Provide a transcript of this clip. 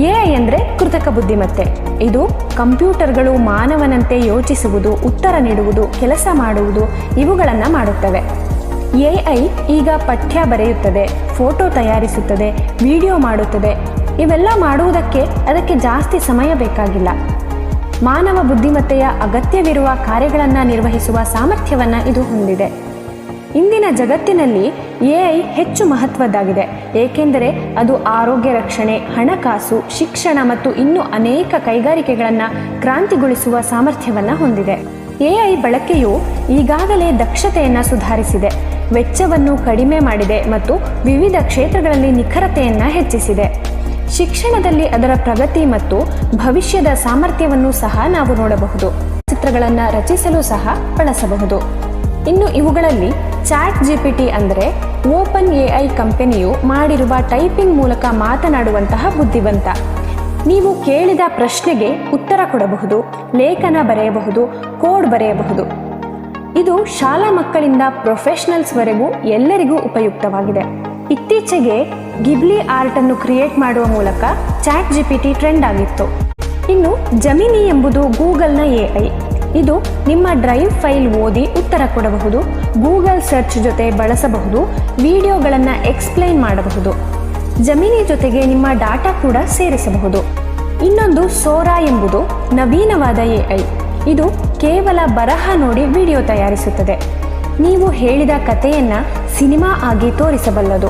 AI ಅಂದರೆ ಕೃತಕ ಬುದ್ಧಿಮತ್ತೆ. ಇದು ಕಂಪ್ಯೂಟರ್ಗಳು ಮಾನವನಂತೆ ಯೋಚಿಸುವುದು, ಉತ್ತರ ನೀಡುವುದು, ಕೆಲಸ ಮಾಡುವುದು ಇವುಗಳನ್ನು ಮಾಡುತ್ತವೆ. ಎಐ ಈಗ ಪಠ್ಯ ಬರೆಯುತ್ತದೆ, ಫೋಟೋ ತಯಾರಿಸುತ್ತದೆ, ವಿಡಿಯೋ ಮಾಡುತ್ತದೆ. ಇವೆಲ್ಲ ಮಾಡುವುದಕ್ಕೆ ಅದಕ್ಕೆ ಜಾಸ್ತಿ ಸಮಯ ಬೇಕಾಗಿಲ್ಲ. ಮಾನವ ಬುದ್ಧಿಮತ್ತೆಯ ಅಗತ್ಯವಿರುವ ಕಾರ್ಯಗಳನ್ನು ನಿರ್ವಹಿಸುವ ಸಾಮರ್ಥ್ಯವನ್ನು ಇದು ಹೊಂದಿದೆ. ಇಂದಿನ ಜಗತ್ತಿನಲ್ಲಿ ಎಐ ಹೆಚ್ಚು ಮಹತ್ವದ್ದಾಗಿದೆ, ಏಕೆಂದರೆ ಅದು ಆರೋಗ್ಯ ರಕ್ಷಣೆ, ಹಣಕಾಸು, ಶಿಕ್ಷಣ ಮತ್ತು ಇನ್ನೂ ಅನೇಕ ಕೈಗಾರಿಕೆಗಳನ್ನು ಕ್ರಾಂತಿಗೊಳಿಸುವ ಸಾಮರ್ಥ್ಯವನ್ನು ಹೊಂದಿದೆ. ಎಐ ಬಳಕೆಯು ಈಗಾಗಲೇ ದಕ್ಷತೆಯನ್ನು ಸುಧಾರಿಸಿದೆ, ವೆಚ್ಚವನ್ನು ಕಡಿಮೆ ಮಾಡಿದೆ ಮತ್ತು ವಿವಿಧ ಕ್ಷೇತ್ರಗಳಲ್ಲಿ ನಿಖರತೆಯನ್ನು ಹೆಚ್ಚಿಸಿದೆ. ಶಿಕ್ಷಣದಲ್ಲಿ ಅದರ ಪ್ರಗತಿ ಮತ್ತು ಭವಿಷ್ಯದ ಸಾಮರ್ಥ್ಯವನ್ನು ಸಹ ನಾವು ನೋಡಬಹುದು. ಚಿತ್ರಗಳನ್ನು ರಚಿಸಲು ಸಹ ಬಳಸಬಹುದು. ಇನ್ನು ಇವುಗಳಲ್ಲಿ ಚಾಟ್ ಜಿಪಿಟಿ ಅಂದರೆ ಓಪನ್ ಎಐ ಕಂಪನಿಯು ಮಾಡಿರುವ ಟೈಪಿಂಗ್ ಮೂಲಕ ಮಾತನಾಡುವಂತಹ ಬುದ್ಧಿವಂತ. ನೀವು ಕೇಳಿದ ಪ್ರಶ್ನೆಗೆ ಉತ್ತರ ಕೊಡಬಹುದು, ಲೇಖನ ಬರೆಯಬಹುದು, ಕೋಡ್ ಬರೆಯಬಹುದು. ಇದು ಶಾಲಾ ಮಕ್ಕಳಿಂದ ಪ್ರೊಫೆಷನಲ್ಸ್ವರೆಗೂ ಎಲ್ಲರಿಗೂ ಉಪಯುಕ್ತವಾಗಿದೆ. ಇತ್ತೀಚೆಗೆ ಗಿಬ್ಲಿ ಆರ್ಟ್ ಅನ್ನು ಕ್ರಿಯೇಟ್ ಮಾಡುವ ಮೂಲಕ ಚಾಟ್ ಜಿಪಿಟಿ ಟ್ರೆಂಡ್ ಆಗಿತ್ತು. ಇನ್ನು ಜಮಿನಿ ಎಂಬುದು ಗೂಗಲ್ನ ಎಐ. ಇದು ನಿಮ್ಮ ಡ್ರೈವ್ ಫೈಲ್ ಓದಿ ಉತ್ತರ ಕೊಡಬಹುದು, ಗೂಗಲ್ ಸರ್ಚ್ ಜೊತೆ ಬಳಸಬಹುದು, ವಿಡಿಯೋಗಳನ್ನು ಎಕ್ಸ್ಪ್ಲೈನ್ ಮಾಡಬಹುದು. ಜಮಿನಿ ಜೊತೆಗೆ ನಿಮ್ಮ ಡಾಟಾ ಕೂಡ ಸೇರಿಸಬಹುದು. ಇನ್ನೊಂದು ಸೋರಾ ಎಂಬುದು ನವೀನವಾದ ಎಐ. ಇದು ಕೇವಲ ಬರಹ ನೋಡಿ ವಿಡಿಯೋ ತಯಾರಿಸುತ್ತದೆ. ನೀವು ಹೇಳಿದ ಕಥೆಯನ್ನು ಸಿನಿಮಾ ಆಗಿ ತೋರಿಸಬಲ್ಲದು.